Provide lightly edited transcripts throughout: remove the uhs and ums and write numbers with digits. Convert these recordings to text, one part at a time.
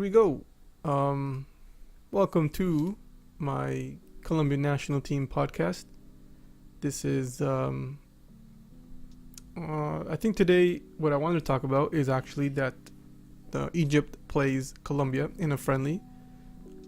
we go. Welcome to my Colombian national team podcast. This is, I think today what I wanted to talk about is actually that Egypt plays Colombia in a friendly.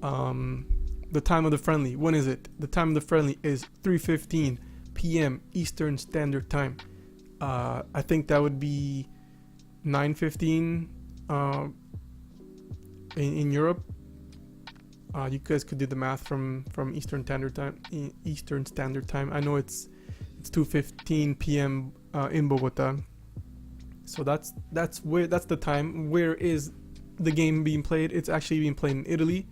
The time of the friendly, when is it? The time of the friendly is 3:15 p.m. Eastern Standard Time. I think that would be 9:15 in Europe. You guys could do the math from Eastern Standard Time. Eastern Standard Time. I know it's 2:15 p.m. In Bogota. So that's the time. Where is the game being played? It's actually being played in Italy.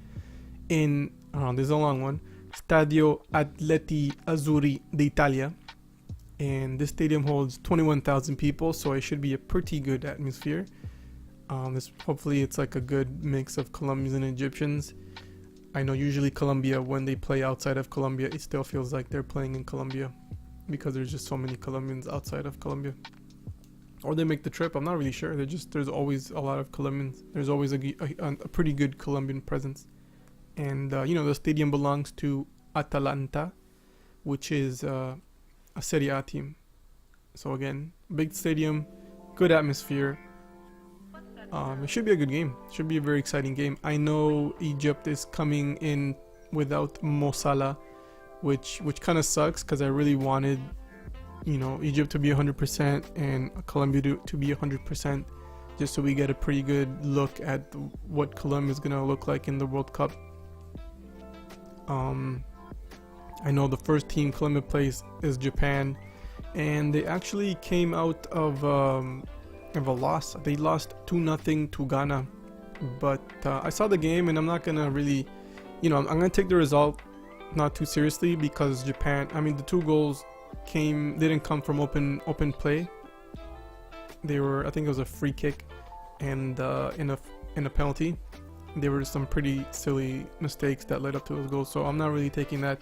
This is a long one. Stadio Atleti Azzurri d'Italia. And this stadium holds 21,000 people, so it should be a pretty good atmosphere. Hopefully it's like a good mix of Colombians and Egyptians. I know usually Colombia, when they play outside of Colombia, it still feels like they're playing in Colombia because there's just so many Colombians outside of Colombia. Or they make the trip, I'm not really sure. There's always a lot of Colombians. There's always a pretty good Colombian presence. And, the stadium belongs to Atalanta, which is a Serie A team. So again, big stadium, good atmosphere. It should be a good game. It should be a very exciting game. I know Egypt is coming in without Mo Salah, which kind of sucks because I really wanted, Egypt to be 100% and Colombia to be 100%, just so we get a pretty good look at what Colombia is gonna look like in the World Cup. I know the first team Colombia plays is Japan, and they actually came out of a loss. They lost 2-0 to Ghana, but I saw the game and I'm not gonna really, I'm gonna take the result not too seriously because Japan. I mean, the 2 goals didn't come from open play. They were, I think it was a free kick, and in a penalty. There were some pretty silly mistakes that led up to those goals, so I'm not really taking that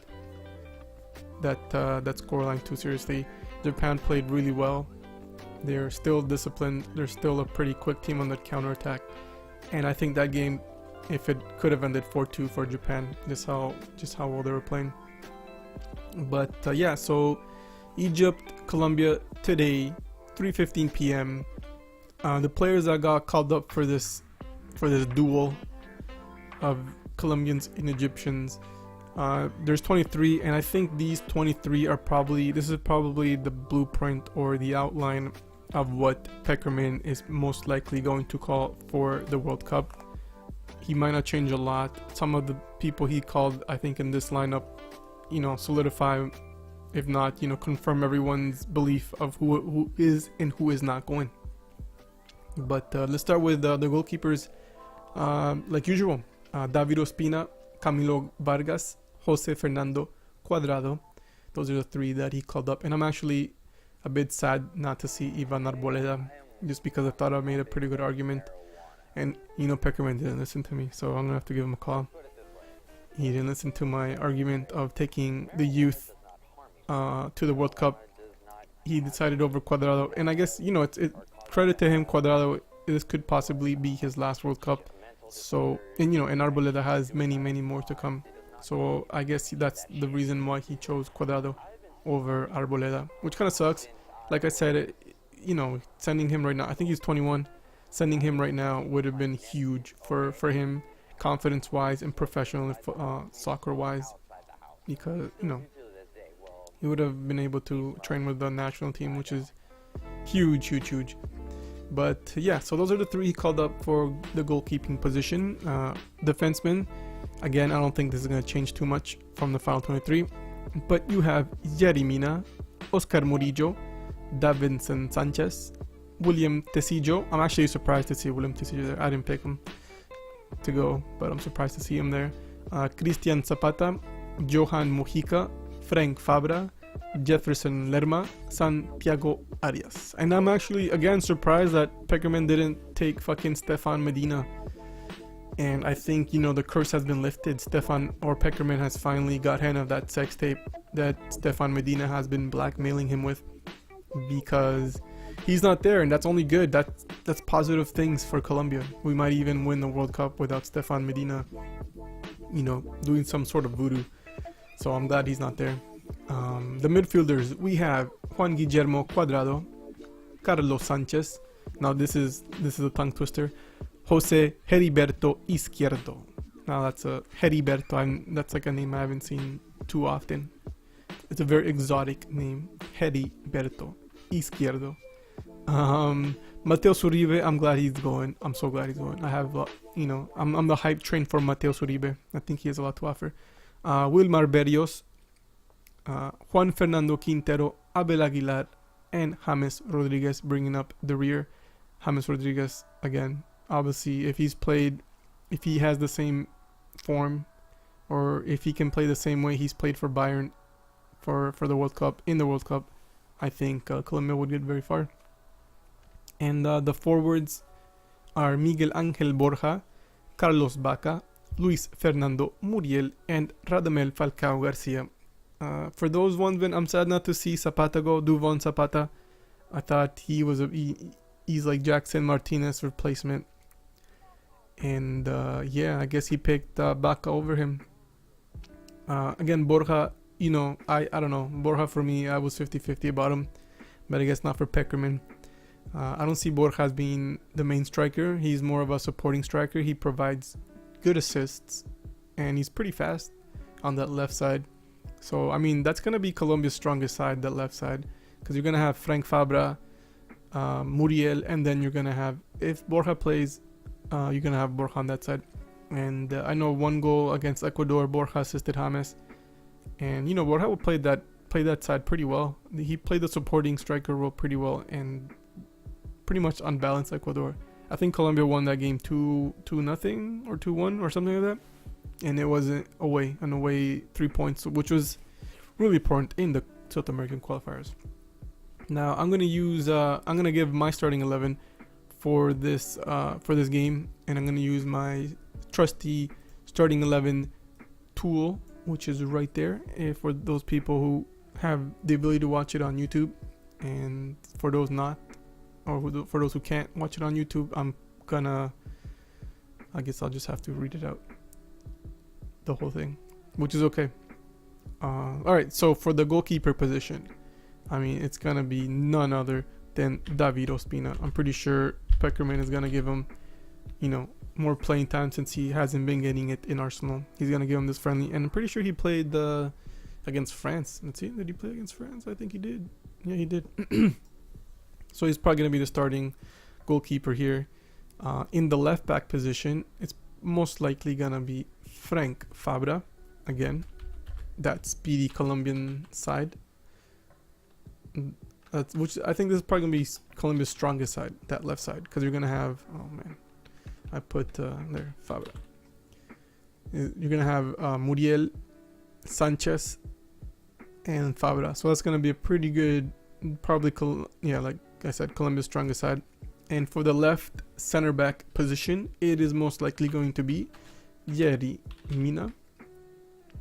scoreline too seriously. Japan played really well. They're still disciplined. They're still a pretty quick team on the counterattack, and I think that game, if it could have ended 4-2 for Japan, just how well they were playing. But so Egypt, Colombia today, 3:15 p.m. The players that got called up for this duel of Colombians and Egyptians, there's 23, and I think these 23 are probably the blueprint or the outline of what Peckerman is most likely going to call for the World Cup. He might not change a lot. Some of the people he called, I think, in this lineup, solidify, if not, confirm everyone's belief of who is and who is not going. But let's start with the goalkeepers. Like usual, David Ospina, Camilo Vargas, Jose Fernando Cuadrado. Those are the 3 that he called up, and I'm actually a bit sad not to see Ivan Arboleda, just because I thought I made a pretty good argument, and Peckerman didn't listen to me, so I'm gonna have to give him a call. He didn't listen to my argument of taking the youth to the World Cup. He decided over Cuadrado, and I guess it's credit to him. Cuadrado, this could possibly be his last World Cup. So, and Arboleda has many more to come. So I guess that's the reason why he chose Cuadrado over Arboleda, which kind of sucks. Like I said, sending him right now, I think he's 21. Sending him right now would have been huge for him, confidence-wise and professional soccer-wise, because he would have been able to train with the national team, which is huge. But so those are the 3 he called up for the goalkeeping position. Defenseman, again, I don't think this is going to change too much from the final 23. But you have Yerry Mina, Oscar Murillo, Davinson Sanchez, William Tecillo. I'm actually surprised to see William Tecillo there. I didn't pick him to go, but I'm surprised to see him there. Cristian Zapata, Johan Mujica, Frank Fabra, Jefferson Lerma, Santiago Arias. And I'm actually again surprised that Peckerman didn't take fucking Stefan Medina. And I think the curse has been lifted. Peckerman has finally got hand of that sex tape that Stefan Medina has been blackmailing him with, because he's not there, and that's only good. That's positive things for Colombia. We might even win the World Cup without Stefan Medina, doing some sort of voodoo. So I'm glad he's not there. The midfielders, we have Juan Guillermo Cuadrado, Carlos Sanchez. Now this is a tongue twister. Jose Heriberto Izquierdo. Now that's a Heriberto. That's like a name I haven't seen too often. It's a very exotic name. Heriberto Izquierdo. Mateus Uribe, I'm glad he's going. I'm so glad he's going. I have, I'm the hype train for Mateus Uribe. I think he has a lot to offer. Wilmar Berrios, Juan Fernando Quintero, Abel Aguilar, and James Rodriguez bringing up the rear. James Rodriguez, again, obviously, if he has the same form, or if he can play the same way he's played for Bayern for the World Cup, in the World Cup, I think Colombia would get very far. And the forwards are Miguel Angel Borja, Carlos Baca, Luis Fernando Muriel, and Radamel Falcao Garcia. For those ones, I'm sad not to see Zapata go. Duvon Zapata, I thought he's like Jackson Martinez replacement. And I guess he picked Baca over him. Again, Borja, I don't know. Borja, for me, I was 50-50 about him, but I guess not for Peckerman. I don't see Borja as being the main striker. He's more of a supporting striker. He provides good assists, and he's pretty fast on that left side. So, I mean, that's going to be Colombia's strongest side, that left side, because you're going to have Frank Fabra, Muriel, and then you're going to have, if Borja plays, you're going to have Borja on that side. And I know one goal against Ecuador, Borja assisted James. And, Borja will play that side pretty well. He played the supporting striker role pretty well and pretty much unbalanced Ecuador. I think Colombia won that game 2-0 or 2-1 or something like that. And it was an away 3 points, which was really important in the South American qualifiers. Now I'm gonna give my starting 11 for this game, and I'm gonna use my trusty starting 11 tool, which is right there, for those people who have the ability to watch it on YouTube, and for those not, or for those who can't watch it on YouTube, I guess I'll just have to read it out, the whole thing, which is okay. Alright, so for the goalkeeper position, I mean, it's gonna be none other than David Ospina. I'm pretty sure Peckerman is gonna give him, more playing time since he hasn't been getting it in Arsenal. He's gonna give him this friendly, and I'm pretty sure he played against France. Let's see, did he play against France? I think he did. Yeah, he did. So he's probably gonna be the starting goalkeeper here. In the left back position, it's most likely gonna be Frank Fabra again, that speedy Colombian side. Which I think this is probably gonna be Colombia's strongest side, that left side, because you're gonna have, oh man, I put there Fabra. You're gonna have Muriel, Sanchez, and Fabra. So that's gonna be a pretty good, probably like I said, Colombia's strongest side. And for the left center back position, it is most likely going to be Yerry Mina.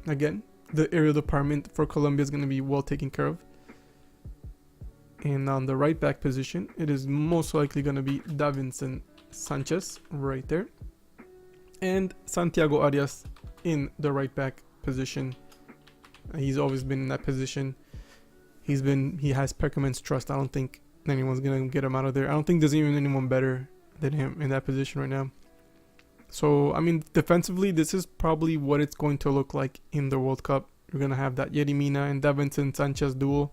Again, the aerial department for Colombia is going to be well taken care of. And on the right back position, it is most likely going to be Davinson Sanchez right there. And Santiago Arias in the right back position. He's always been in that position. He has Peckerman's trust. I don't think anyone's gonna get him out of there. I don't think there's even anyone better than him in that position right now. So I mean, defensively, this is probably what it's going to look like in the World Cup. You're gonna have that Yerry Mina and Davinson Sanchez duel.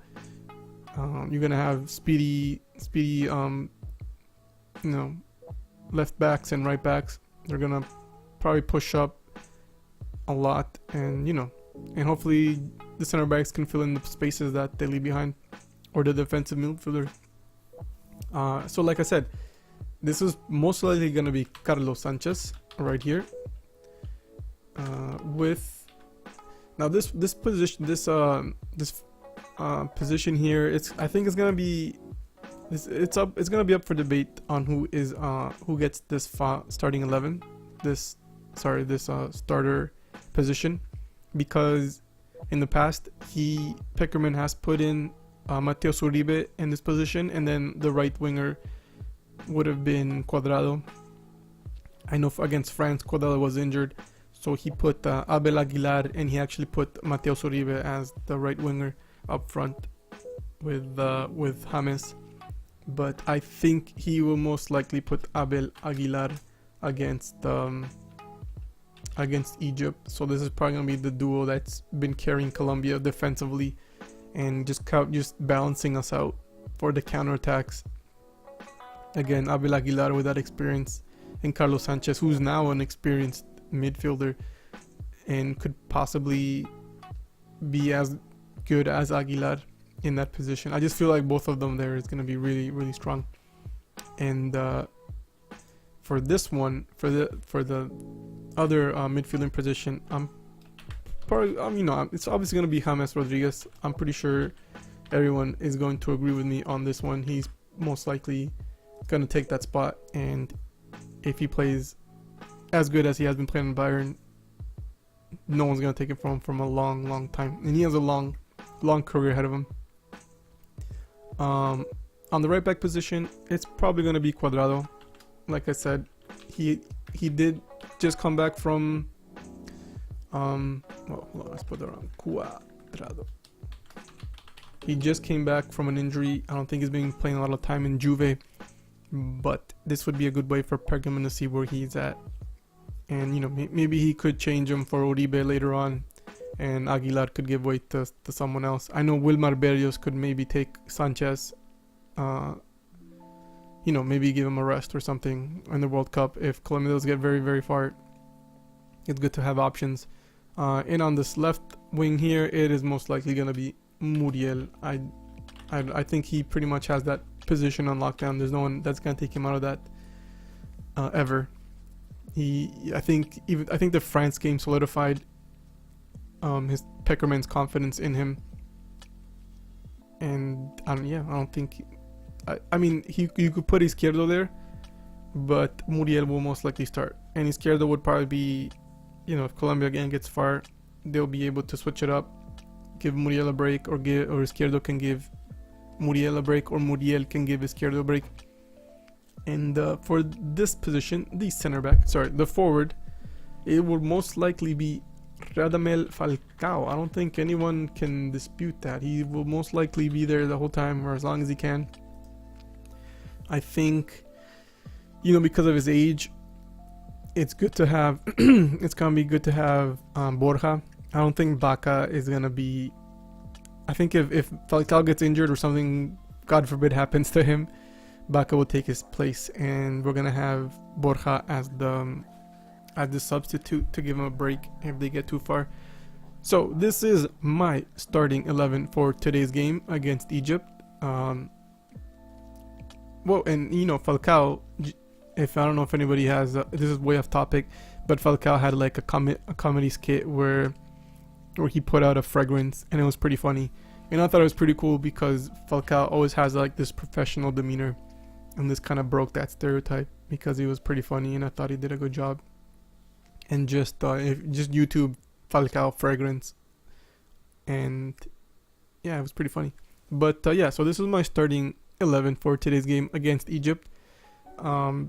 You're gonna have speedy, left backs and right backs. They're gonna probably push up a lot, and and hopefully the center backs can fill in the spaces that they leave behind, or the defensive midfielder. So like I said, this is most likely going to be Carlos Sanchez right here. With now this position, this position here, I think it's going to be it's going to be up for debate on who gets this starting 11, this starter position, because in the past Peckerman has put in Mateo Uribe in this position, and then the right winger would have been Cuadrado. I know against France, Cuadrado was injured, so he put Abel Aguilar, and he actually put Mateo Uribe as the right winger up front with James. But I think he will most likely put Abel Aguilar against Egypt. So this is probably gonna be the duo that's been carrying Colombia defensively and just balancing us out for the counterattacks. Again, Abel Aguilar with that experience, and Carlos Sanchez, who's now an experienced midfielder and could possibly be as good as Aguilar in that position. I just feel like both of them there is going to be really, really strong. And for this one, for the other midfielding position, it's obviously going to be James Rodriguez. I'm pretty sure everyone is going to agree with me on this one. He's most likely going to take that spot, and if he plays as good as he has been playing in Bayern, no one's going to take it from a long time, and he has a long career ahead of him. On the right back position, it's probably going to be Cuadrado. Like I said, he did just come back from let's put that on Cuadrado. He just came back from an injury. I don't think he's been playing a lot of time in Juve, but this would be a good way for Pergamon to see where he's at, and maybe he could change him for Uribe later on, and Aguilar could give way to someone else. I know Wilmar Berrios could maybe take Sanchez, maybe give him a rest or something in the World Cup if Colombia does get very, very far. It's good to have options. And on this left wing here, it is most likely going to be Muriel. I think he pretty much has that position on lockdown. There's no one that's going to take him out of that ever. I think the France game solidified his Peckerman's confidence in him, and I don't think. I mean, you could put Izquierdo there, but Muriel will most likely start, and Izquierdo would probably be, if Colombia again gets far, they'll be able to switch it up, give Muriel a break, or Izquierdo can give Muriel a break, or Muriel can give Izquierdo a break. And for this position, the forward, it will most likely be Radamel Falcao. I don't think anyone can dispute that. He will most likely be there the whole time, or as long as he can. I think, because of his age, it's good to have. It's gonna be good to have Borja. I don't think Baca is gonna be. I think if Falcao gets injured or something, God forbid, happens to him, Baca will take his place, and we're gonna have Borja as the substitute to give him a break if they get too far. So this is my starting 11 for today's game against Egypt. Falcao, if I don't know if anybody has, this is way off topic, but Falcao had like a comedy skit where he put out a fragrance, and it was pretty funny, and I thought it was pretty cool because Falcao always has like this professional demeanor, and this kind of broke that stereotype because he was pretty funny, and I thought he did a good job. And just YouTube Falcao fragrance, and yeah, it was pretty funny. But so this is my starting 11 for today's game against Egypt. I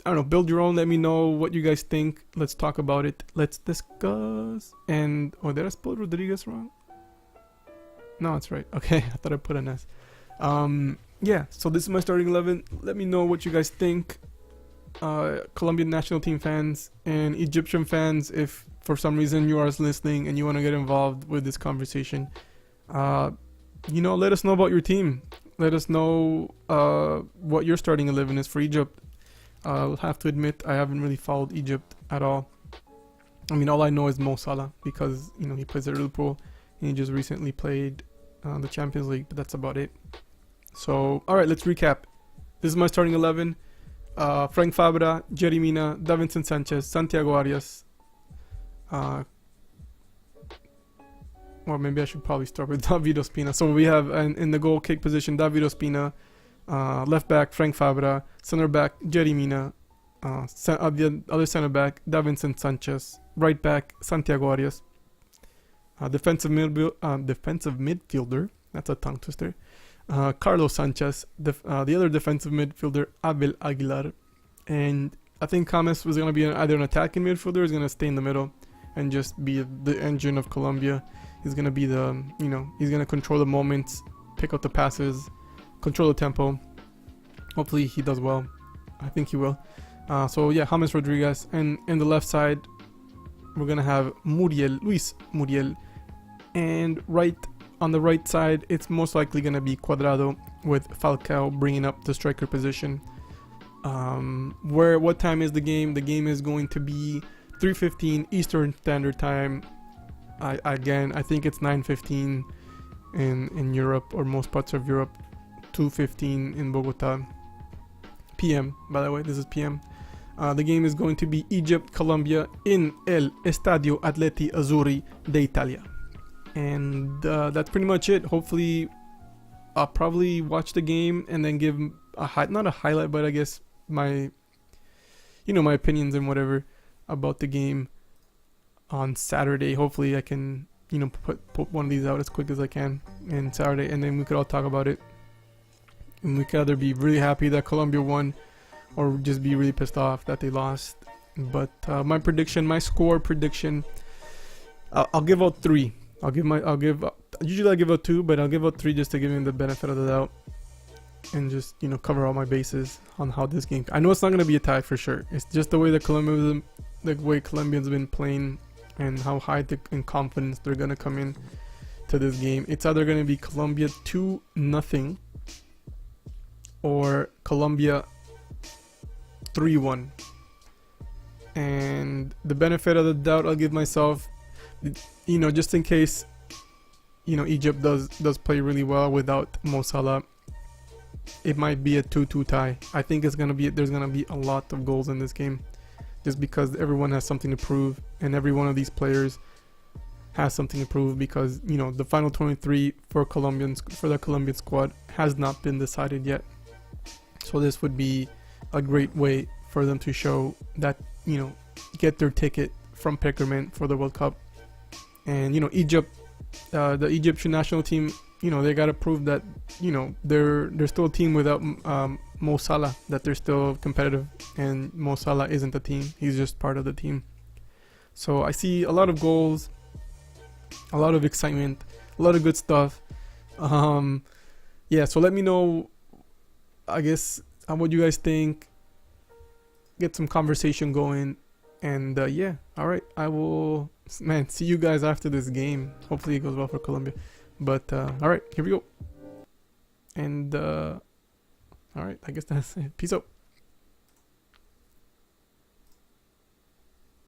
don't know, build your own. Let me know what you guys think. Let's talk about it. Let's discuss. And did I spell Rodriguez wrong? No, it's right. Okay, I thought I put an S. So this is my starting 11. Let me know what you guys think. Colombian national team fans and Egyptian fans, if for some reason you are listening and you want to get involved with this conversation, let us know about your team. Let us know what your starting 11 is for Egypt. I'll have to admit I haven't really followed Egypt at all. I mean, all I know is Mo Salah because he plays at Liverpool and he just recently played the Champions League, but that's about it. So alright, let's recap. This is my starting 11. Frank Fabra, Jerry Mina, Davinson Sanchez, Santiago Arias. Maybe I should probably start with David Ospina. So we have in the goal kick position David Ospina, left back Frank Fabra, center back Jerry Mina, the other center back Davinson Sanchez, right back Santiago Arias, defensive midfielder That's a tongue twister. Carlos Sanchez, the other defensive midfielder, Abel Aguilar. And I think James was going to be either an attacking midfielder or he's going to stay in the middle and just be the engine of Colombia. He's going to be the, he's going to control the moments, pick out the passes, control the tempo. Hopefully he does well. I think he will. So yeah, James Rodriguez. And in the left side, we're going to have Luis Muriel. And on the right side, it's most likely going to be Cuadrado with Falcao bringing up the striker position. What time is the game? The game is going to be 3:15 Eastern Standard Time. I think it's 9:15 in Europe or most parts of Europe, 2:15 in Bogota. PM, by the way, this is PM. The game is going to be Egypt-Colombia in El Estadio Atleti Azzurri d'Italia. And that's pretty much it. Hopefully, I'll probably watch the game and then give not a highlight, but I guess my opinions and whatever about the game on Saturday. Hopefully I can put one of these out as quick as I can on Saturday, and then we could all talk about it, and we could either be really happy that Colombia won or just be really pissed off that they lost. But my score prediction, I'll give out 3. Usually I give out 2, but I'll give out 3 just to give him the benefit of the doubt and just cover all my bases on how this game. I know it's not going to be a tie for sure. It's just the way that Colombians been playing and how high in confidence they're going to come in to this game. It's either going to be Colombia 2-0 or Colombia 3-1. And the benefit of the doubt I'll give myself, just in case Egypt does play really well without Mo Salah, it might be a 2-2 tie. I think there's gonna be a lot of goals in this game, just because everyone has something to prove, and every one of these players has something to prove, because the final 23 for the Colombian squad has not been decided yet. So this would be a great way for them to show that get their ticket from Peckerman for the World Cup. And Egypt, the Egyptian national team, they gotta prove that they're still a team without Mo Salah, that they're still competitive, and Mo Salah isn't the team, he's just part of the team. So I see a lot of goals, a lot of excitement, a lot of good stuff. Yeah, so let me know, I guess, what you guys think. Get some conversation going, and yeah, all right, I will see you guys after this game. Hopefully it goes well for Colombia. But all right, here we go. And all right, I guess that's it. Peace out.